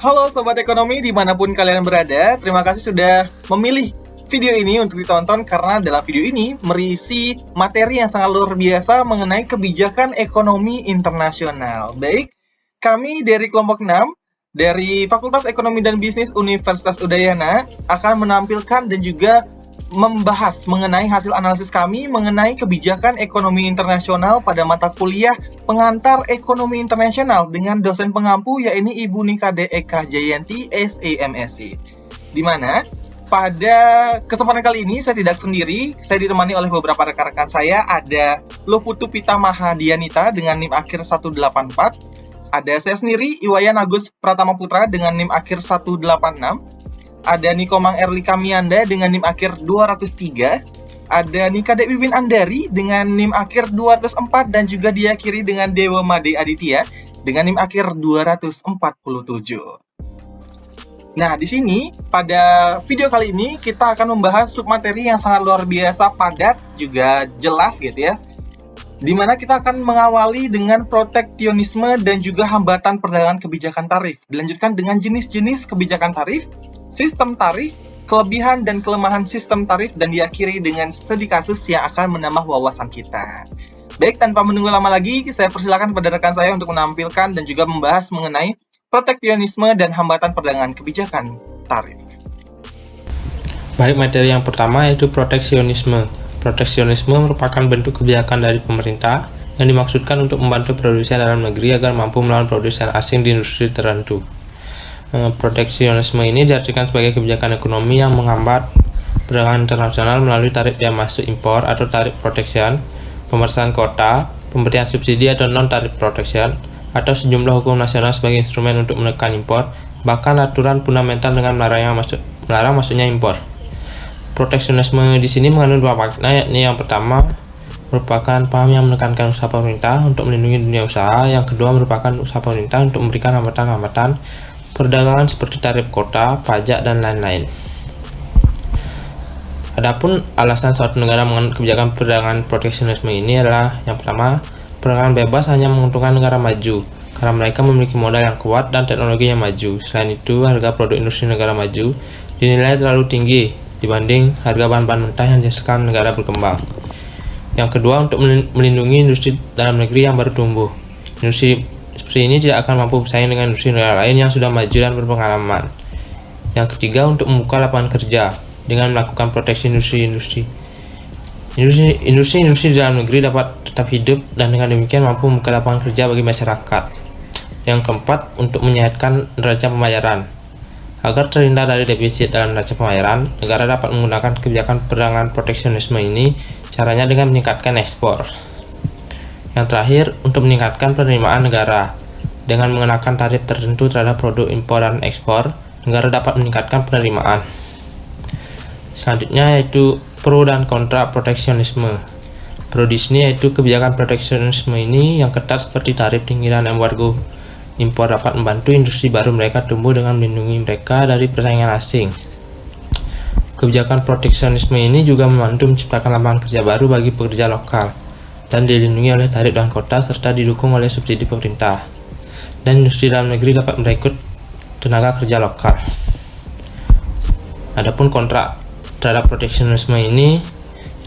Halo Sobat Ekonomi dimanapun kalian berada, terima kasih sudah memilih video ini untuk ditonton karena dalam video ini merisi materi yang sangat luar biasa mengenai kebijakan ekonomi internasional. Baik, kami dari kelompok 6 dari Fakultas Ekonomi dan Bisnis Universitas Udayana akan menampilkan dan juga membahas mengenai hasil analisis kami mengenai kebijakan ekonomi internasional pada mata kuliah pengantar ekonomi internasional dengan dosen pengampu yaitu Ibu Nikade Eka Jayanti SEMSI. Di mana pada kesempatan kali ini saya tidak sendiri, saya ditemani oleh beberapa rekan-rekan saya. Ada Loputu Pitamaha Dianita dengan NIM akhir 184. Ada saya sendiri, Iwayan Agus Pratama Putra dengan NIM akhir 186. Ada Nikomang Erlika Mianda dengan NIM akhir 203. Ada Nikade Wiwin Andari dengan NIM akhir 204 dan juga diakhiri dengan Dewa Made Aditya dengan NIM akhir 247. Nah, di sini pada video kali ini kita akan membahas submateri yang sangat luar biasa padat juga jelas gitu ya. Di mana kita akan mengawali dengan proteksionisme dan juga hambatan perdagangan kebijakan tarif. Dilanjutkan dengan jenis-jenis kebijakan tarif, sistem tarif, kelebihan dan kelemahan sistem tarif, dan diakhiri dengan studi kasus yang akan menambah wawasan kita. Baik, tanpa menunggu lama lagi, saya persilakan kepada rekan saya untuk menampilkan dan juga membahas mengenai proteksionisme dan hambatan perdagangan kebijakan tarif. Baik, materi yang pertama yaitu proteksionisme. Proteksionisme merupakan bentuk kebijakan dari pemerintah yang dimaksudkan untuk membantu produsen dalam negeri agar mampu melawan produsen asing di industri tertentu. Proteksionisme ini diartikan sebagai kebijakan ekonomi yang menghambat perdagangan internasional melalui tarif bea masuk impor atau tarif protection, pembatasan kuota, pemberian subsidi atau non-tarif protection, atau sejumlah hukum nasional sebagai instrumen untuk menekan impor, bahkan aturan fundamental dengan melarang masuknya impor. Proteksionisme di sini mengandung dua makna, yakni yang pertama merupakan paham yang menekankan usaha pemerintah untuk melindungi dunia usaha, yang kedua merupakan usaha pemerintah untuk memberikan hambatan-hambatan perdagangan seperti tarif kota, pajak, dan lain-lain. Adapun alasan suatu negara mengenai kebijakan perdagangan proteksionisme ini adalah yang pertama, perdagangan bebas hanya menguntungkan negara maju karena mereka memiliki modal yang kuat dan teknologi yang maju. Selain itu, harga produk industri negara maju dinilai terlalu tinggi dibanding harga bahan-bahan mentah yang dihasilkan negara berkembang. Yang kedua, untuk melindungi industri dalam negeri yang baru tumbuh. Industri seperti ini tidak akan mampu bersaing dengan industri negara lain yang sudah maju dan berpengalaman. Yang ketiga, untuk membuka lapangan kerja dengan melakukan proteksi industri di dalam negeri dapat tetap hidup dan dengan demikian mampu membuka lapangan kerja bagi masyarakat. Yang keempat, untuk menyehatkan neraca pembayaran. Agar terhindar dari defisit dalam neraca pembayaran, negara dapat menggunakan kebijakan perdagangan proteksionisme ini, caranya dengan meningkatkan ekspor. Yang terakhir, untuk meningkatkan penerimaan negara. Dengan mengenakan tarif tertentu terhadap produk impor dan ekspor, negara dapat meningkatkan penerimaan. Selanjutnya yaitu pro dan kontra proteksionisme. Pro di sini yaitu kebijakan proteksionisme ini yang ketat seperti tarif tinggi dan embargo impor dapat membantu industri baru mereka tumbuh dengan melindungi mereka dari persaingan asing. Kebijakan proteksionisme ini juga membantu menciptakan lapangan kerja baru bagi pekerja lokal dan dilindungi oleh tarif dan kota serta didukung oleh subsidi pemerintah. Dan industri dalam negeri dapat merekrut tenaga kerja lokal. Adapun kontra terhadap proteksionisme ini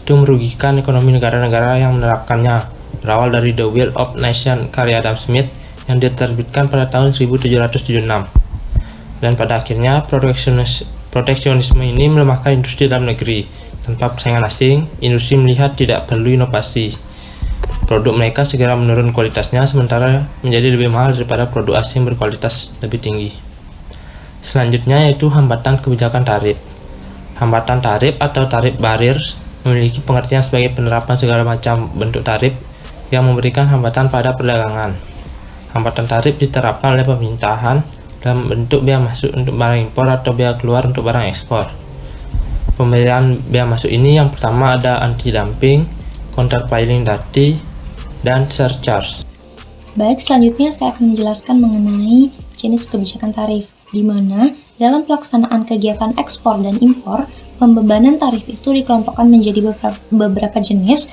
itu merugikan ekonomi negara-negara yang menerapkannya, berawal dari The Will of Nations karya Adam Smith yang diterbitkan pada tahun 1776. Dan pada akhirnya proteksionisme ini melemahkan industri dalam negeri. Tanpa persaingan asing, industri melihat tidak perlu inovasi. Produk mereka segera menurun kualitasnya sementara menjadi lebih mahal daripada produk asing berkualitas lebih tinggi. Selanjutnya yaitu hambatan kebijakan tarif. Hambatan tarif atau tarif barir memiliki pengertian sebagai penerapan segala macam bentuk tarif yang memberikan hambatan pada perdagangan. Hambatan tarif diterapkan oleh pemerintahan dalam bentuk bea masuk untuk barang impor atau bea keluar untuk barang ekspor. Pemberian bea masuk ini yang pertama ada anti-dumping, countervailing duty, dan surcharge. Baik, selanjutnya saya akan menjelaskan mengenai jenis kebijakan tarif, di mana dalam pelaksanaan kegiatan ekspor dan impor, pembebanan tarif itu dikelompokkan menjadi beberapa jenis,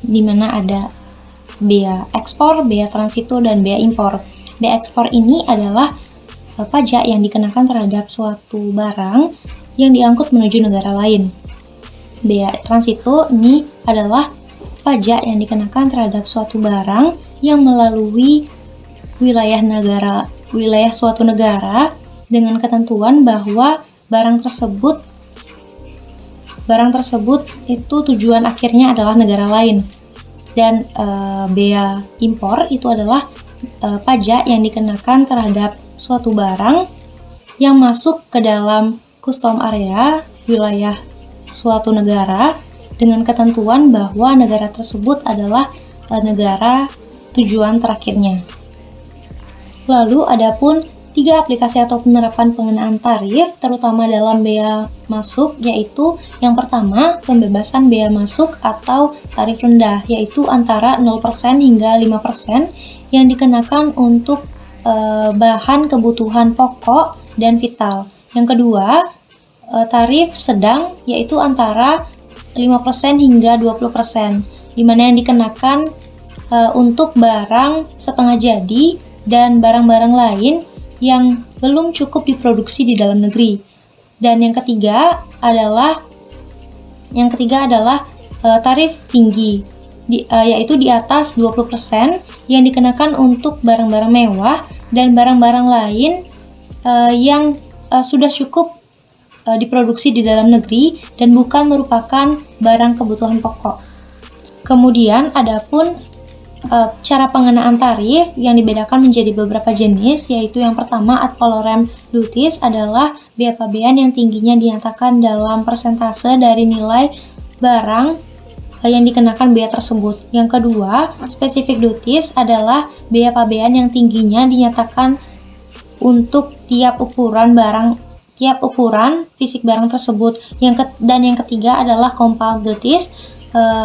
di mana ada bea ekspor, bea transito, dan bea impor. Bea ekspor ini adalah pajak yang dikenakan terhadap suatu barang yang diangkut menuju negara lain. Bea transito ini adalah pajak yang dikenakan terhadap suatu barang yang melalui wilayah suatu negara dengan ketentuan bahwa barang tersebut itu tujuan akhirnya adalah negara lain. Dan bea impor itu adalah pajak yang dikenakan terhadap suatu barang yang masuk ke dalam custom area wilayah suatu negara dengan ketentuan bahwa negara tersebut adalah negara tujuan terakhirnya. Lalu adapun 3 aplikasi atau penerapan pengenaan tarif terutama dalam bea masuk, yaitu yang pertama pembebasan bea masuk atau tarif rendah, yaitu antara 0% hingga 5% yang dikenakan untuk bahan kebutuhan pokok dan vital. Yang kedua, tarif sedang, yaitu antara 5% hingga 20%, di mana yang dikenakan untuk barang setengah jadi dan barang-barang lain yang belum cukup diproduksi di dalam negeri. Dan yang ketiga adalah tarif tinggi, yaitu di atas 20% yang dikenakan untuk barang-barang mewah dan barang-barang lain yang sudah cukup diproduksi di dalam negeri dan bukan merupakan barang kebutuhan pokok. Kemudian adapun cara pengenaan tarif yang dibedakan menjadi beberapa jenis, yaitu yang pertama ad valorem duties adalah bea pabean yang tingginya dinyatakan dalam persentase dari nilai barang yang dikenakan bea tersebut. Yang kedua, specific duties adalah bea pabean yang tingginya dinyatakan untuk tiap ukuran fisik barang tersebut. Dan yang ketiga adalah compound duties,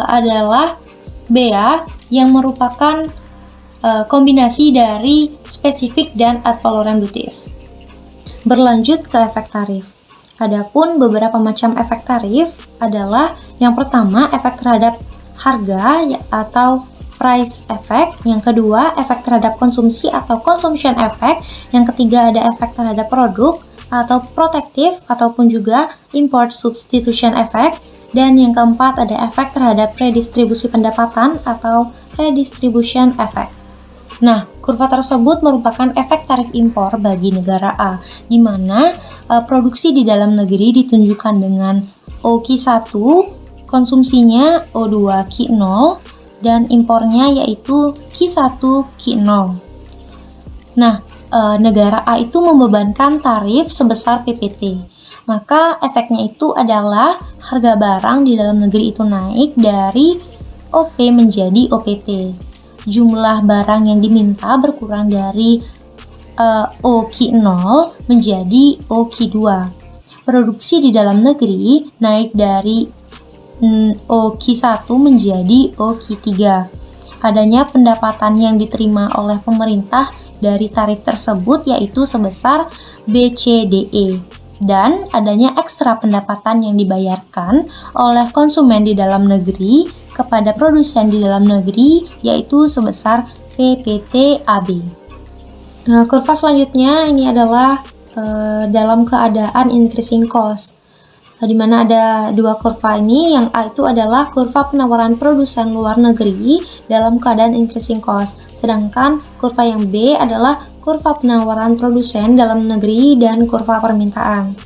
adalah bea yang merupakan kombinasi dari spesifik dan ad valorem duties. Berlanjut ke efek tarif. Adapun beberapa macam efek tarif adalah yang pertama efek terhadap harga atau price effect, yang kedua efek terhadap konsumsi atau consumption effect, yang ketiga ada efek terhadap produk atau protective ataupun juga import substitution effect, dan yang keempat ada efek terhadap redistribusi pendapatan atau redistribution effect. Nah, kurva tersebut merupakan efek tarif impor bagi negara A, di mana produksi di dalam negeri ditunjukkan dengan OQ1, konsumsinya O2 Q0, dan impornya yaitu Q1 Q0. Nah, negara A itu membebankan tarif sebesar PPT. Maka efeknya itu adalah harga barang di dalam negeri itu naik dari OP menjadi OPT. Jumlah barang yang diminta berkurang dari OQ0 menjadi OQ2. Produksi di dalam negeri naik dari OQ1 menjadi OQ3. Adanya pendapatan yang diterima oleh pemerintah dari tarif tersebut yaitu sebesar BCDE. Dan adanya ekstra pendapatan yang dibayarkan oleh konsumen di dalam negeri kepada produsen di dalam negeri yaitu sebesar PPTAB. Nah, kurva selanjutnya ini adalah dalam keadaan increasing cost, di mana ada dua kurva ini. Yang A itu adalah kurva penawaran produsen luar negeri dalam keadaan increasing cost, sedangkan kurva yang B adalah kurva penawaran produsen dalam negeri dan kurva permintaan.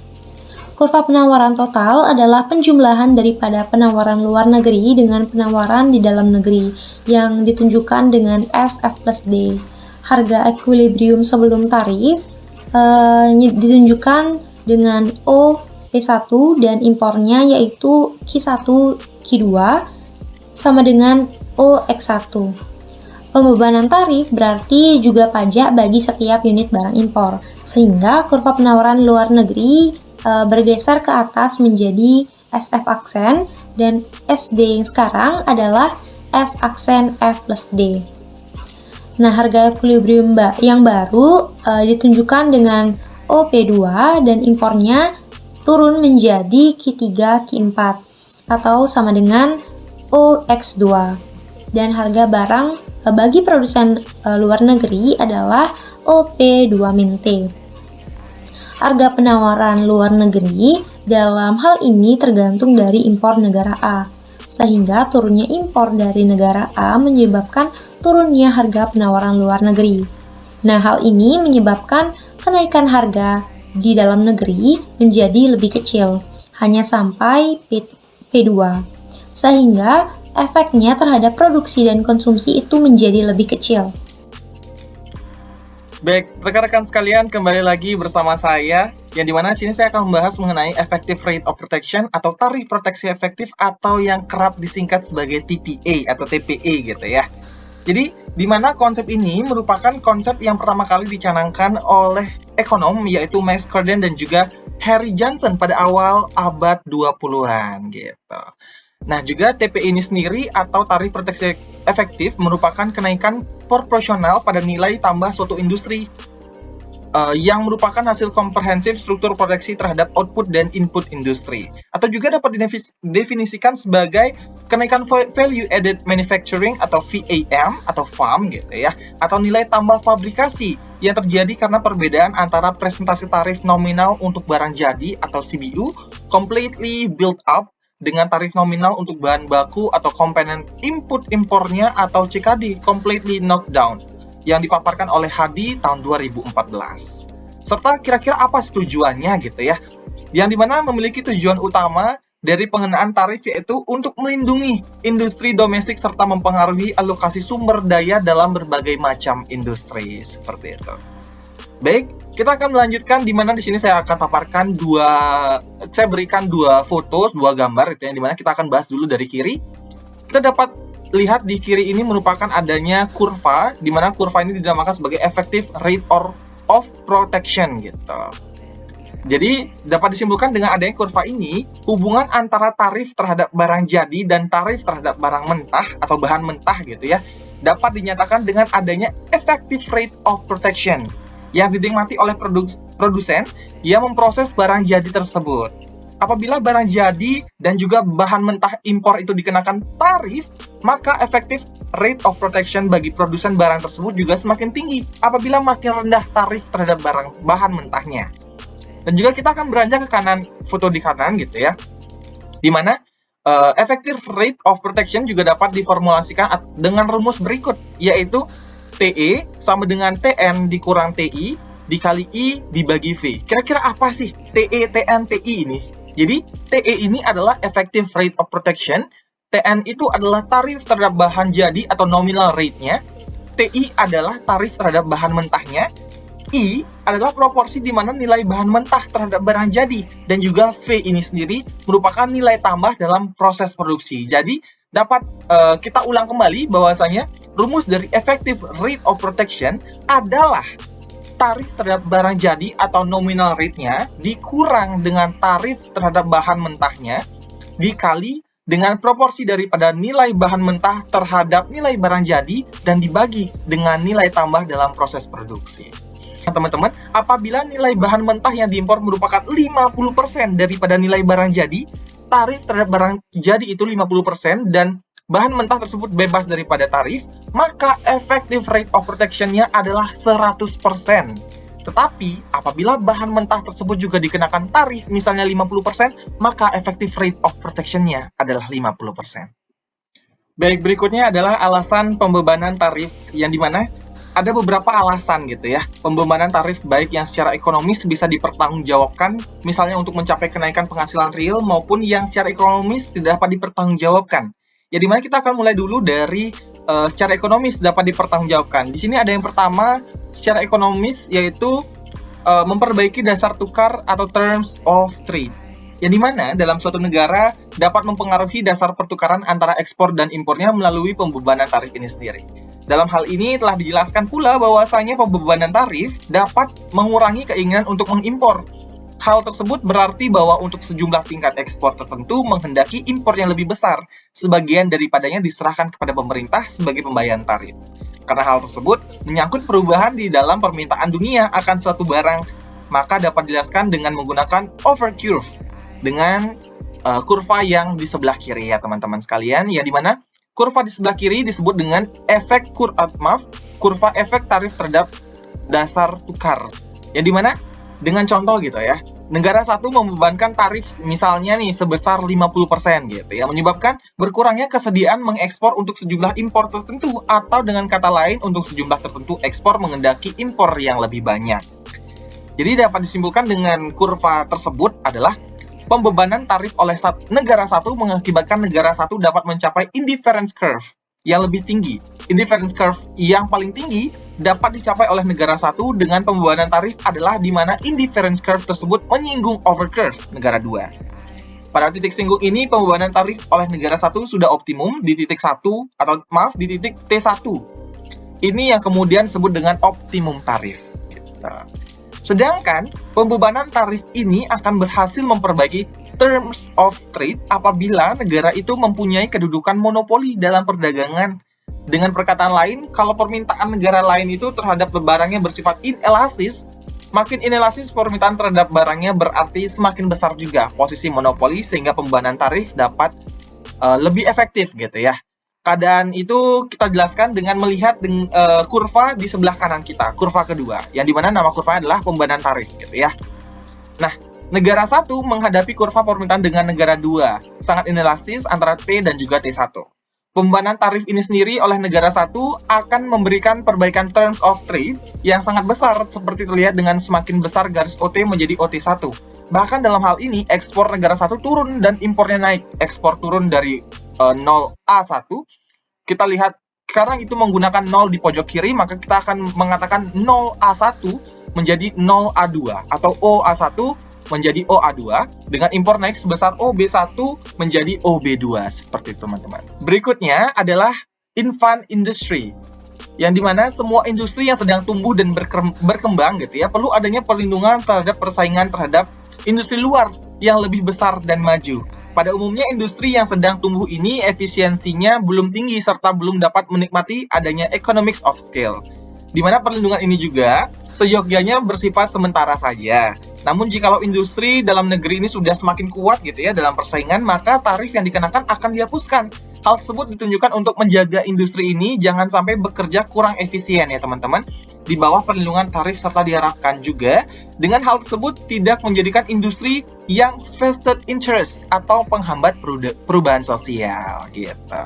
Kurva penawaran total adalah penjumlahan daripada penawaran luar negeri dengan penawaran di dalam negeri yang ditunjukkan dengan SF plus D. Harga equilibrium sebelum tarif ditunjukkan dengan O P1 dan impornya yaitu Q1 Q2 sama dengan OX1. Pembebanan tarif berarti juga pajak bagi setiap unit barang impor, sehingga kurva penawaran luar negeri bergeser ke atas menjadi SF aksen, dan SD yang sekarang adalah S aksen F plus D. Nah, harga equilibrium yang baru ditunjukkan dengan OP2 dan impornya turun menjadi Q3 Q4 atau sama dengan OX2, dan harga barang bagi produsen luar negeri adalah OP2-T. Harga penawaran luar negeri dalam hal ini tergantung dari impor negara A, sehingga turunnya impor dari negara A menyebabkan turunnya harga penawaran luar negeri. Nah, hal ini menyebabkan kenaikan harga di dalam negeri menjadi lebih kecil, hanya sampai P2, sehingga efeknya terhadap produksi dan konsumsi itu menjadi lebih kecil. Baik, rekan-rekan sekalian, kembali lagi bersama saya, yang dimana sini saya akan membahas mengenai effective rate of protection atau tarif proteksi efektif atau yang kerap disingkat sebagai TPA atau TPE gitu ya. Jadi, dimana konsep ini merupakan konsep yang pertama kali dicanangkan oleh ekonom yaitu Max Corden dan juga Harry Johnson pada awal abad 20-an gitu. Nah, juga TPE ini sendiri atau tarif proteksi efektif merupakan kenaikan proporsional pada nilai tambah suatu industri yang merupakan hasil komprehensif struktur proteksi terhadap output dan input industri. Atau juga dapat didefinisikan sebagai kenaikan value added manufacturing atau VAM atau FAM gitu ya, atau nilai tambah fabrikasi yang terjadi karena perbedaan antara presentasi tarif nominal untuk barang jadi atau CBU completely built up dengan tarif nominal untuk bahan baku atau komponen input impornya atau CKD completely knocked down yang dipaparkan oleh Hadi tahun 2014. Serta kira-kira apa tujuannya gitu ya, yang dimana memiliki tujuan utama dari pengenaan tarif yaitu untuk melindungi industri domestik serta mempengaruhi alokasi sumber daya dalam berbagai macam industri seperti itu. Baik, kita akan melanjutkan di mana di sini saya akan paparkan saya berikan dua foto, dua gambar itu yang dimana kita akan bahas dulu dari kiri. Kita dapat lihat di kiri ini merupakan adanya kurva, di mana kurva ini dinamakan sebagai effective rate of protection gitu. Jadi dapat disimpulkan dengan adanya kurva ini, hubungan antara tarif terhadap barang jadi dan tarif terhadap barang mentah atau bahan mentah gitu ya, dapat dinyatakan dengan adanya effective rate of protection yang dinikmati oleh produsen yang memproses barang jadi tersebut. Apabila barang jadi dan juga bahan mentah impor itu dikenakan tarif, maka effective rate of protection bagi produsen barang tersebut juga semakin tinggi apabila makin rendah tarif terhadap bahan mentahnya. Dan juga kita akan beranjak ke kanan, foto di kanan gitu ya, di mana effective rate of protection juga dapat diformulasikan dengan rumus berikut, yaitu TE sama dengan TN dikurang TI dikali I dibagi V. Kira-kira apa sih TE, TN, TI ini? Jadi TE ini adalah effective rate of protection, TN itu adalah tarif terhadap bahan jadi atau nominal rate-nya, TI adalah tarif terhadap bahan mentahnya, I adalah proporsi di mana nilai bahan mentah terhadap barang jadi, dan juga V ini sendiri merupakan nilai tambah dalam proses produksi. Jadi dapat kita ulang kembali bahwasanya rumus dari effective rate of protection adalah tarif terhadap barang jadi atau nominal rate-nya dikurang dengan tarif terhadap bahan mentahnya dikali dengan proporsi daripada nilai bahan mentah terhadap nilai barang jadi dan dibagi dengan nilai tambah dalam proses produksi. Teman-teman, apabila nilai bahan mentah yang diimpor merupakan 50% daripada nilai barang jadi, tarif terhadap barang jadi itu 50% dan bahan mentah tersebut bebas daripada tarif, maka effective rate of protection-nya adalah 100%. Tetapi, apabila bahan mentah tersebut juga dikenakan tarif, misalnya 50%, maka effective rate of protection-nya adalah 50%. Baik, berikutnya adalah alasan pembebanan tarif, yang dimana ada beberapa alasan gitu ya, pembebanan tarif baik yang secara ekonomis bisa dipertanggungjawabkan, misalnya untuk mencapai kenaikan penghasilan real, maupun yang secara ekonomis tidak dapat dipertanggungjawabkan. Ya, dimana kita akan mulai dulu dari secara ekonomis dapat dipertanggungjawabkan. Di sini ada yang pertama, secara ekonomis, yaitu memperbaiki dasar tukar atau terms of trade. Yang dimana dalam suatu negara dapat mempengaruhi dasar pertukaran antara ekspor dan impornya melalui pembebanan tarif ini sendiri. Dalam hal ini telah dijelaskan pula bahwasanya pembebanan tarif dapat mengurangi keinginan untuk mengimpor. Hal tersebut berarti bahwa untuk sejumlah tingkat ekspor tertentu menghendaki impor yang lebih besar, sebagian daripadanya diserahkan kepada pemerintah sebagai pembayaran tarif. Karena hal tersebut menyangkut perubahan di dalam permintaan dunia akan suatu barang, maka dapat dijelaskan dengan menggunakan over curve, dengan kurva yang di sebelah kiri ya teman-teman sekalian, ya dimana kurva di sebelah kiri disebut dengan kurva efek tarif terhadap dasar tukar. Yang dimana Dengan contoh gitu ya, negara satu membebankan tarif misalnya nih sebesar 50% gitu ya, menyebabkan berkurangnya kesediaan mengekspor untuk sejumlah impor tertentu, atau dengan kata lain untuk sejumlah tertentu ekspor mengendaki impor yang lebih banyak. Jadi dapat disimpulkan dengan kurva tersebut adalah pembebanan tarif oleh negara satu mengakibatkan negara satu dapat mencapai indifference curve yang lebih tinggi. Indifference curve yang paling tinggi dapat dicapai oleh negara satu dengan pembebanan tarif adalah di mana indifference curve tersebut menyinggung over curve negara 2. Pada titik singgung ini, pembebanan tarif oleh negara satu sudah optimum di titik 1 di titik T1. Ini yang kemudian disebut dengan optimum tarif. Sedangkan pembebanan tarif ini akan berhasil memperbaiki terms of trade apabila negara itu mempunyai kedudukan monopoli dalam perdagangan. Dengan perkataan lain, kalau permintaan negara lain itu terhadap barangnya bersifat inelastis, makin inelastis permintaan terhadap barangnya berarti semakin besar juga posisi monopoli, sehingga pembebanan tarif dapat lebih efektif gitu ya. Keadaan itu kita jelaskan dengan melihat kurva di sebelah kanan kita, kurva kedua, yang dimana nama kurva adalah pembebanan tarif gitu ya. Nah, negara satu menghadapi kurva permintaan dengan negara 2, sangat inelastis antara T dan juga T1. Pembebanan tarif ini sendiri oleh negara satu akan memberikan perbaikan terms of trade yang sangat besar, seperti terlihat dengan semakin besar garis OT menjadi OT1. Bahkan dalam hal ini, ekspor negara satu turun dan impornya naik. Ekspor turun dari 0A1, kita lihat sekarang itu menggunakan 0 di pojok kiri, maka kita akan mengatakan 0A1 menjadi 0A2 atau OA1 menjadi OA2, dengan impor naik sebesar OB1 menjadi OB2, seperti itu teman-teman. Berikutnya adalah infant industry, yang dimana semua industri yang sedang tumbuh dan berkembang gitu ya, perlu adanya perlindungan terhadap persaingan terhadap industri luar yang lebih besar dan maju. Pada umumnya industri yang sedang tumbuh ini efisiensinya belum tinggi serta belum dapat menikmati adanya economics of scale, di mana perlindungan ini juga seyogyanya bersifat sementara saja. Namun jikalau industri dalam negeri ini sudah semakin kuat gitu ya dalam persaingan, maka tarif yang dikenakan akan dihapuskan. Hal tersebut ditunjukkan untuk menjaga industri ini jangan sampai bekerja kurang efisien ya teman-teman, di bawah perlindungan tarif, serta diharapkan juga dengan hal tersebut tidak menjadikan industri yang vested interest atau penghambat perubahan sosial gitu.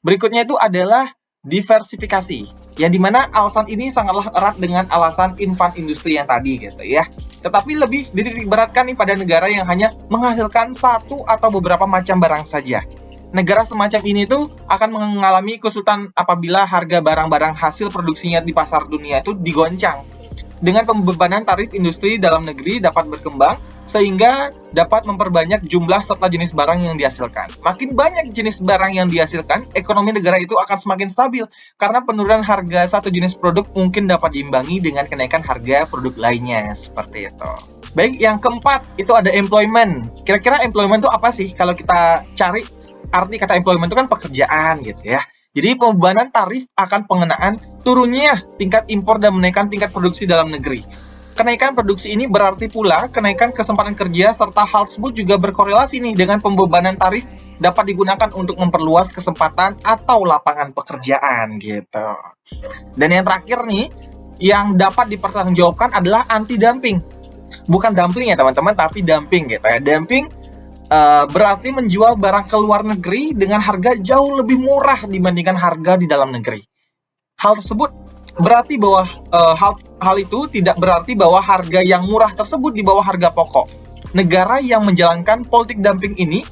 Berikutnya itu adalah diversifikasi, yang dimana alasan ini sangatlah erat dengan alasan infant industri yang tadi gitu ya. Tetapi lebih dititik beratkan nih pada negara yang hanya menghasilkan satu atau beberapa macam barang saja. Negara semacam ini tuh akan mengalami kesulitan apabila harga barang-barang hasil produksinya di pasar dunia itu digoncang. Dengan pembebanan tarif, industri dalam negeri dapat berkembang sehingga dapat memperbanyak jumlah serta jenis barang yang dihasilkan. Makin banyak jenis barang yang dihasilkan, ekonomi negara itu akan semakin stabil karena penurunan harga satu jenis produk mungkin dapat diimbangi dengan kenaikan harga produk lainnya, seperti itu. Baik, yang keempat itu ada employment. Kira-kira employment itu apa sih? Kalau kita cari arti kata employment itu kan pekerjaan gitu ya. Jadi pembebanan tarif akan pengenaan turunnya tingkat impor dan menaikkan tingkat produksi dalam negeri. Kenaikan produksi ini berarti pula kenaikan kesempatan kerja, serta hal tersebut juga berkorelasi nih dengan pembebanan tarif dapat digunakan untuk memperluas kesempatan atau lapangan pekerjaan gitu. Dan yang terakhir nih, yang dapat dipertanggungjawabkan adalah anti-dumping. Bukan dumpling ya teman-teman, tapi dumping gitu ya. Dumping berarti menjual barang ke luar negeri dengan harga jauh lebih murah dibandingkan harga di dalam negeri. Hal tersebut berarti bahwa hal itu tidak berarti bahwa harga yang murah tersebut di bawah harga pokok. Negara yang menjalankan politik dumping ini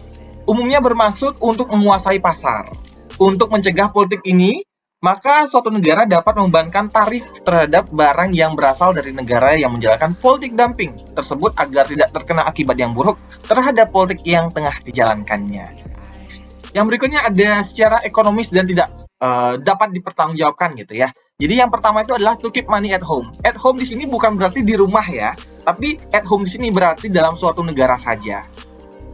umumnya bermaksud untuk menguasai pasar. Untuk mencegah politik ini, maka suatu negara dapat membebankan tarif terhadap barang yang berasal dari negara yang menjalankan politik dumping tersebut agar tidak terkena akibat yang buruk terhadap politik yang tengah dijalankannya. Yang berikutnya ada secara ekonomis dan tidak dapat dipertanggungjawabkan gitu ya. Jadi yang pertama itu adalah to keep money at home. At home di sini bukan berarti di rumah ya, tapi at home di sini berarti dalam suatu negara saja.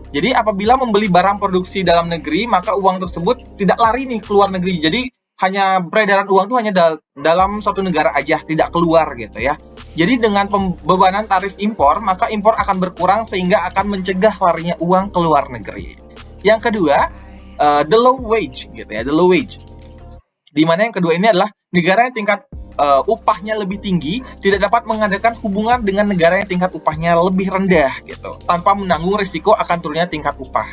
Jadi apabila membeli barang produksi dalam negeri, maka uang tersebut tidak lari nih keluar negeri. Jadi hanya peredaran uang itu hanya dalam suatu negara aja, tidak keluar gitu ya. Jadi dengan pembebanan tarif impor, maka impor akan berkurang sehingga akan mencegah larinya uang ke luar negeri. Yang kedua, the low wage gitu ya, the low wage. Di mana yang kedua ini adalah negara yang tingkat upahnya lebih tinggi tidak dapat mengadakan hubungan dengan negara yang tingkat upahnya lebih rendah gitu, tanpa menanggung risiko akan turunnya tingkat upah.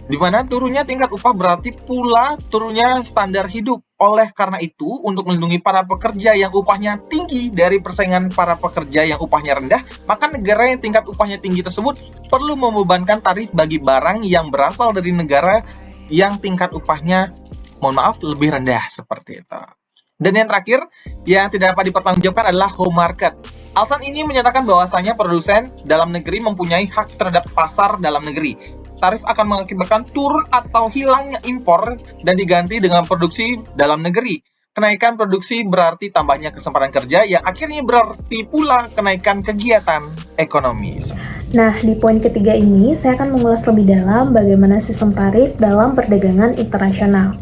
Di mana turunnya tingkat upah berarti pula turunnya standar hidup. Oleh karena itu, untuk melindungi para pekerja yang upahnya tinggi dari persaingan para pekerja yang upahnya rendah, maka negara yang tingkat upahnya tinggi tersebut perlu membebankan tarif bagi barang yang berasal dari negara yang tingkat upahnya, mohon maaf, lebih rendah seperti itu. Dan yang terakhir, yang tidak dapat dipertanggungjawabkan adalah home market. Alasan ini menyatakan bahwasanya produsen dalam negeri mempunyai hak terhadap pasar dalam negeri. Tarif akan mengakibatkan turun atau hilangnya impor dan diganti dengan produksi dalam negeri. Kenaikan produksi berarti tambahnya kesempatan kerja yang akhirnya berarti pula kenaikan kegiatan ekonomi. Nah, di poin ketiga ini saya akan mengulas lebih dalam bagaimana sistem tarif dalam perdagangan internasional.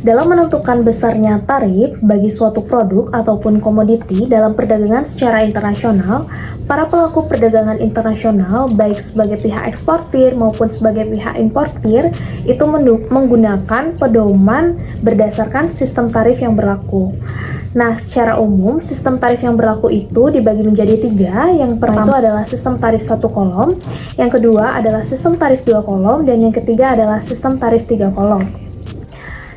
Dalam menentukan besarnya tarif bagi suatu produk ataupun komoditi dalam perdagangan secara internasional, para pelaku perdagangan internasional, baik sebagai pihak eksportir maupun sebagai pihak importir, itu menggunakan pedoman berdasarkan sistem tarif yang berlaku. Nah, secara umum, sistem tarif yang berlaku itu dibagi menjadi 3. Yang pertama itu adalah sistem tarif 1 kolom, yang kedua adalah sistem tarif 2 kolom, dan yang ketiga adalah sistem tarif 3 kolom.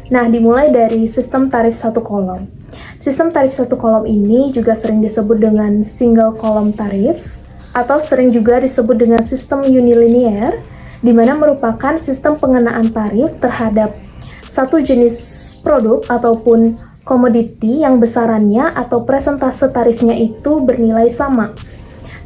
Nah, dimulai dari sistem tarif 1 kolom. Sistem tarif 1 kolom ini juga sering disebut dengan single column tarif, atau sering juga disebut dengan sistem unilinear, di mana merupakan sistem pengenaan tarif terhadap satu jenis produk ataupun komoditi yang besarannya atau persentase tarifnya itu bernilai sama.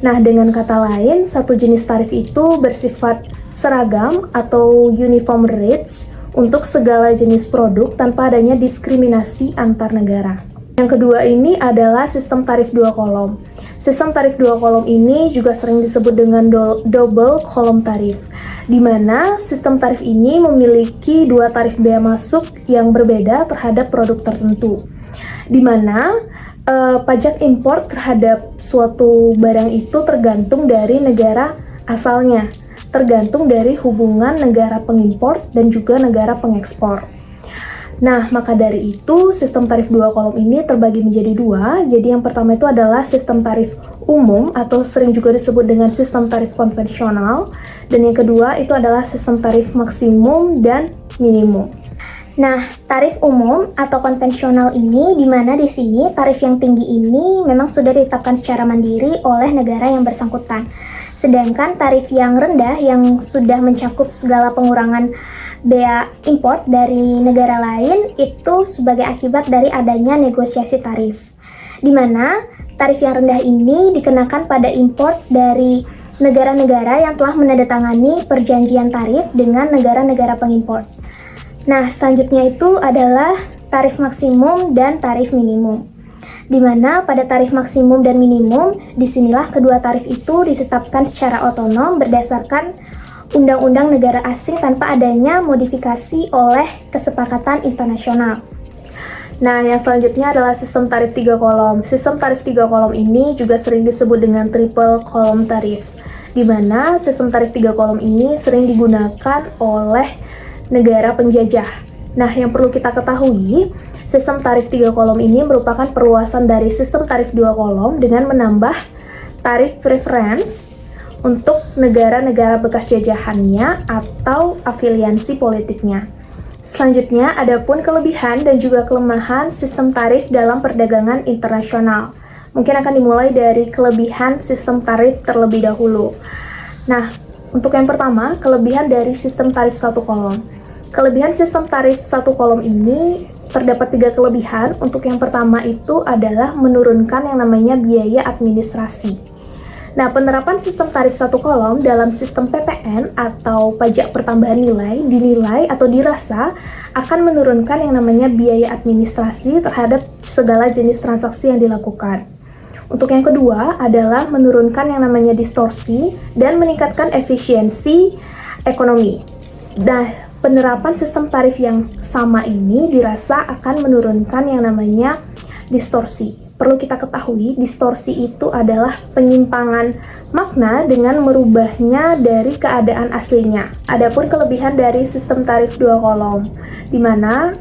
Nah, dengan kata lain, satu jenis tarif itu bersifat seragam atau uniform rates untuk segala jenis produk tanpa adanya diskriminasi antar negara. Yang kedua ini adalah sistem tarif 2 kolom. Sistem tarif 2 kolom ini juga sering disebut dengan double column tarif, di mana sistem tarif ini memiliki 2 tarif bea masuk yang berbeda terhadap produk tertentu, di mana pajak impor terhadap suatu barang itu tergantung dari negara asalnya, tergantung dari hubungan negara pengimpor dan juga negara pengekspor. Nah, maka dari itu sistem tarif 2 kolom ini terbagi menjadi 2. Jadi yang pertama itu adalah sistem tarif umum atau sering juga disebut dengan sistem tarif konvensional, dan yang kedua itu adalah sistem tarif maksimum dan minimum. Nah, tarif umum atau konvensional ini di mana di sini tarif yang tinggi ini memang sudah ditetapkan secara mandiri oleh negara yang bersangkutan. Sedangkan tarif yang rendah yang sudah mencakup segala pengurangan bea impor dari negara lain itu sebagai akibat dari adanya negosiasi tarif, di mana tarif yang rendah ini dikenakan pada impor dari negara-negara yang telah menandatangani perjanjian tarif dengan negara-negara pengimpor. Nah, selanjutnya itu adalah tarif maksimum dan tarif minimum, di mana pada tarif maksimum dan minimum, disinilah kedua tarif itu ditetapkan secara otonom berdasarkan undang-undang negara asing tanpa adanya modifikasi oleh kesepakatan internasional. Nah, yang selanjutnya adalah sistem tarif 3 kolom. Sistem tarif 3 kolom ini juga sering disebut dengan triple column tarif, di mana sistem tarif 3 kolom ini sering digunakan oleh negara penjajah. Nah, yang perlu kita ketahui, sistem tarif 3 kolom ini merupakan perluasan dari sistem tarif 2 kolom dengan menambah tarif preference untuk negara-negara bekas jajahannya atau afiliasi politiknya. Selanjutnya, adapun kelebihan dan juga kelemahan sistem tarif dalam perdagangan internasional. Mungkin akan dimulai dari kelebihan sistem tarif terlebih dahulu. Nah, untuk yang pertama, kelebihan dari sistem tarif 1 kolom. Kelebihan sistem tarif 1 kolom ini terdapat 3 kelebihan. Untuk yang pertama itu adalah menurunkan yang namanya biaya administrasi. Nah, penerapan sistem tarif 1 kolom dalam sistem PPN atau pajak pertambahan nilai dinilai atau dirasa akan menurunkan yang namanya biaya administrasi terhadap segala jenis transaksi yang dilakukan. Untuk yang kedua adalah menurunkan yang namanya distorsi dan meningkatkan efisiensi ekonomi. Nah, penerapan sistem tarif yang sama ini dirasa akan menurunkan yang namanya distorsi. Perlu kita ketahui, distorsi itu adalah penyimpangan makna dengan merubahnya dari keadaan aslinya. Adapun kelebihan dari sistem tarif 2 kolom, di mana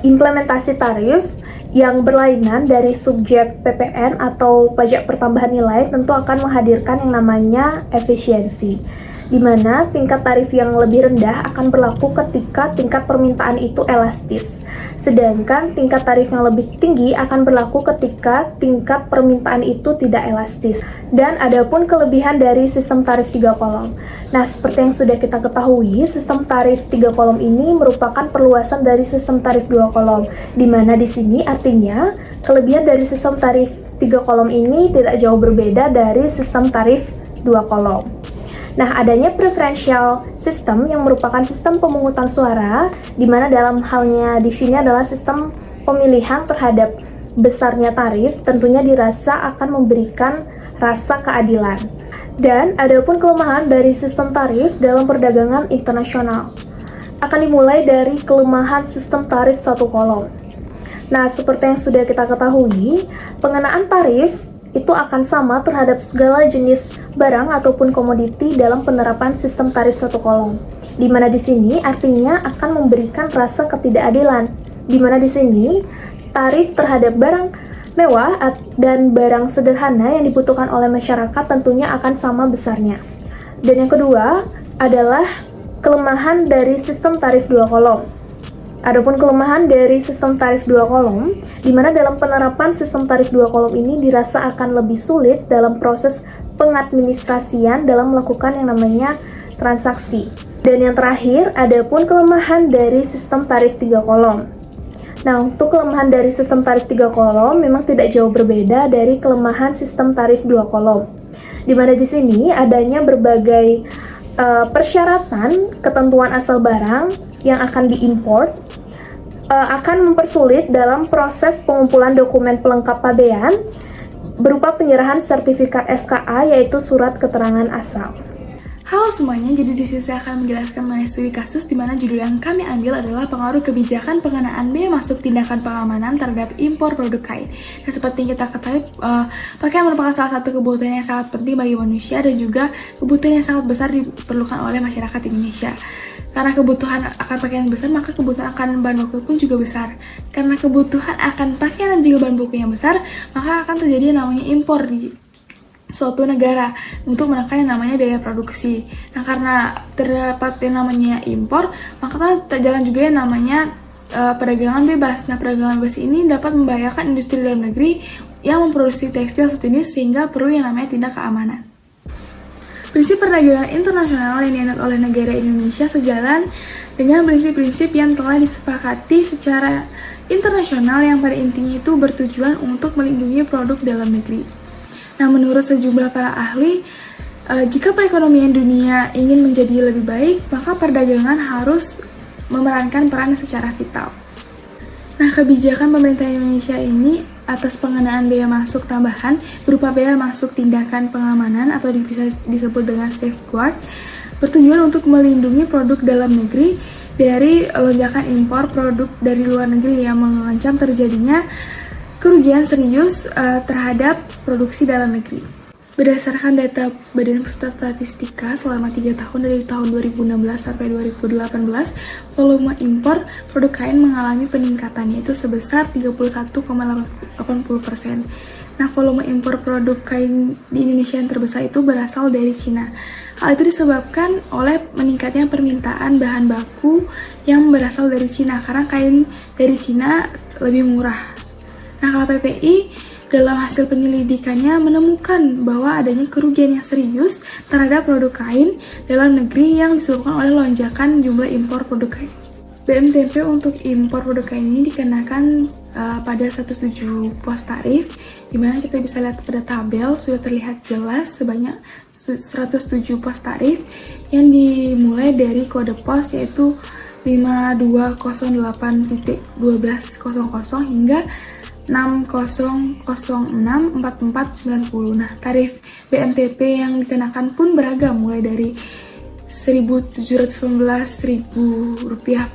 implementasi tarif yang berlainan dari subjek PPN atau pajak pertambahan nilai tentu akan menghadirkan yang namanya efisiensi, di mana tingkat tarif yang lebih rendah akan berlaku ketika tingkat permintaan itu elastis. Sedangkan tingkat tarif yang lebih tinggi akan berlaku ketika tingkat permintaan itu tidak elastis. Dan adapun kelebihan dari sistem tarif 3 kolom. Nah, seperti yang sudah kita ketahui, sistem tarif 3 kolom ini merupakan perluasan dari sistem tarif 2 kolom, di mana di sini artinya kelebihan dari sistem tarif 3 kolom ini tidak jauh berbeda dari sistem tarif 2 kolom. Nah, adanya preferential system yang merupakan sistem pemungutan suara, di mana dalam halnya di sini adalah sistem pemilihan terhadap besarnya tarif, tentunya dirasa akan memberikan rasa keadilan. Dan adapun kelemahan dari sistem tarif dalam perdagangan internasional akan dimulai dari kelemahan sistem tarif 1 kolom. Nah, seperti yang sudah kita ketahui, pengenaan tarif itu akan sama terhadap segala jenis barang ataupun komoditi dalam penerapan sistem tarif 1 kolom. Di mana di sini artinya akan memberikan rasa ketidakadilan. Di mana di sini tarif terhadap barang mewah dan barang sederhana yang dibutuhkan oleh masyarakat tentunya akan sama besarnya. Dan yang kedua adalah kelemahan dari sistem tarif 2 kolom. Adapun kelemahan dari sistem tarif 2 kolom, di mana dalam penerapan sistem tarif 2 kolom ini dirasa akan lebih sulit dalam proses pengadministrasian dalam melakukan yang namanya transaksi. Dan yang terakhir, adapun kelemahan dari sistem tarif 3 kolom. Nah, untuk kelemahan dari sistem tarif 3 kolom memang tidak jauh berbeda dari kelemahan sistem tarif 2 kolom. Di mana di sini adanya berbagai persyaratan ketentuan asal barang yang akan diimport akan mempersulit dalam proses pengumpulan dokumen pelengkap pabean berupa penyerahan sertifikat SKA yaitu surat keterangan asal. Halo semuanya, jadi di sini saya akan menjelaskan mengenai studi kasus di mana judul yang kami ambil adalah pengaruh kebijakan pengenaan bea masuk tindakan pengamanan terhadap impor produk kain. Nah, seperti yang kita ketahui, pakaian merupakan salah satu kebutuhan yang sangat penting bagi manusia dan juga kebutuhan yang sangat besar diperlukan oleh masyarakat Indonesia. Karena kebutuhan akan pakaian besar, maka kebutuhan akan bahan baku pun juga besar. Karena kebutuhan akan pakaian dan juga bahan baku yang besar, maka akan terjadi yang namanya impor di suatu negara untuk menekan yang namanya biaya produksi. Nah, karena terdapat yang namanya impor, maka kan terjalan juga yang namanya perdagangan bebas. Nah, perdagangan bebas ini dapat membahayakan industri dalam negeri yang memproduksi tekstil sejenis sehingga perlu yang namanya tindak keamanan. Prinsip perdagangan internasional yang dianut oleh negara Indonesia sejalan dengan prinsip-prinsip yang telah disepakati secara internasional yang pada intinya itu bertujuan untuk melindungi produk dalam negeri. Nah, menurut sejumlah para ahli, jika perekonomian dunia ingin menjadi lebih baik, maka perdagangan harus memerankan peran secara vital. Nah, kebijakan pemerintah Indonesia ini atas pengenaan bea masuk tambahan berupa bea masuk tindakan pengamanan atau bisa disebut dengan safeguard, bertujuan untuk melindungi produk dalam negeri dari lonjakan impor produk dari luar negeri yang mengancam terjadinya kerugian serius terhadap produksi dalam negeri. Berdasarkan data Badan Pusat Statistika selama 3 tahun dari tahun 2016 sampai 2018, volume impor produk kain mengalami peningkatan yaitu sebesar 31,80%. Nah, volume impor produk kain di Indonesia yang terbesar itu berasal dari Cina. Hal itu disebabkan oleh meningkatnya permintaan bahan baku yang berasal dari Cina karena kain dari Cina lebih murah. Nah, KPPI dalam hasil penyelidikannya menemukan bahwa adanya kerugian yang serius terhadap produk kain dalam negeri yang disebabkan oleh lonjakan jumlah impor produk kain. BMTP untuk impor produk kain ini dikenakan pada 107 pos tarif, di mana kita bisa lihat pada tabel sudah terlihat jelas sebanyak 107 pos tarif yang dimulai dari kode pos yaitu 5208.1200 hingga 60064490. Nah, tarif BMTP yang dikenakan pun beragam mulai dari Rp1.719.000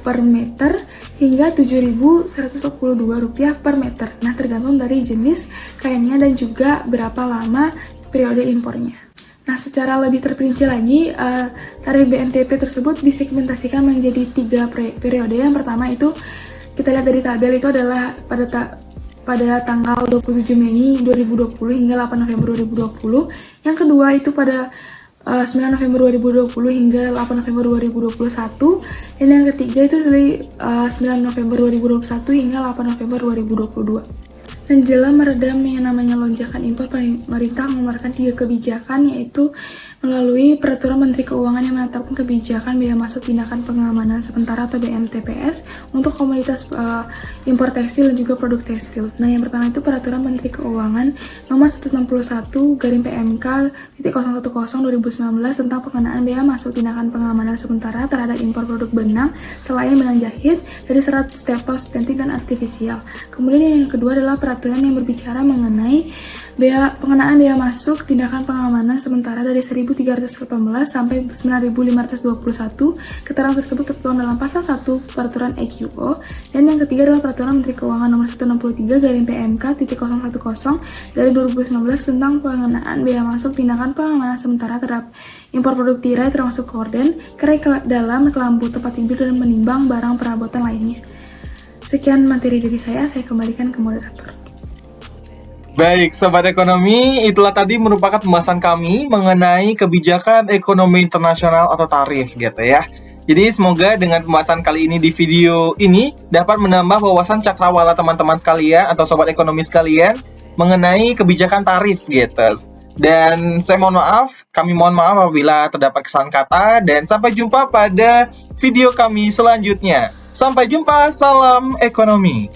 per meter hingga Rp7.142 per meter. Nah, tergantung dari jenis kainnya dan juga berapa lama periode impornya. Nah, secara lebih terperinci lagi, tarif BMTP tersebut disegmentasikan menjadi 3 periode. Yang pertama itu kita lihat dari tabel itu adalah pada pada tanggal 27 Mei 2020 hingga 8 November 2020. Yang kedua itu pada 9 November 2020 hingga 8 November 2021. Dan yang ketiga itu dari 9 November 2021 hingga 8 November 2022. Dan dalam meredam yang namanya lonjakan impor, pemerintah mengeluarkan 3 kebijakan, yaitu melalui Peraturan Menteri Keuangan yang menetapkan kebijakan bea masuk tindakan pengamanan sementara atau BMTPS untuk komoditas impor tekstil dan juga produk tekstil. Nah, yang pertama itu Peraturan Menteri Keuangan nomor 161/PMK.010/2019 tentang pengenaan bea masuk tindakan pengamanan sementara terhadap impor produk benang selain benang jahit dari serat staples sintetik dan artifisial. Kemudian yang kedua adalah peraturan yang berbicara mengenai pengenaan bea masuk tindakan pengamanan sementara dari 1.318 sampai 9.521. Keterangan tersebut tertuang dalam pasal 1 Peraturan EQO. Dan yang ketiga adalah Peraturan Menteri Keuangan nomor 163/PMK.010/2019 tentang pengenaan bea masuk tindakan pengamanan sementara terhadap impor produk tirai termasuk korden, kerai dalam, kelambu, tempat tidur, dan menimbang barang perabotan lainnya. Sekian materi dari saya kembalikan ke moderator. Baik, Sobat Ekonomi, itulah tadi merupakan pembahasan kami mengenai kebijakan ekonomi internasional atau tarif gitu ya. Jadi semoga dengan pembahasan kali ini di video ini dapat menambah wawasan cakrawala teman-teman sekalian atau Sobat Ekonomi sekalian mengenai kebijakan tarif gitu. Dan kami mohon maaf apabila terdapat kesalahan kata, dan sampai jumpa pada video kami selanjutnya. Sampai jumpa, salam ekonomi.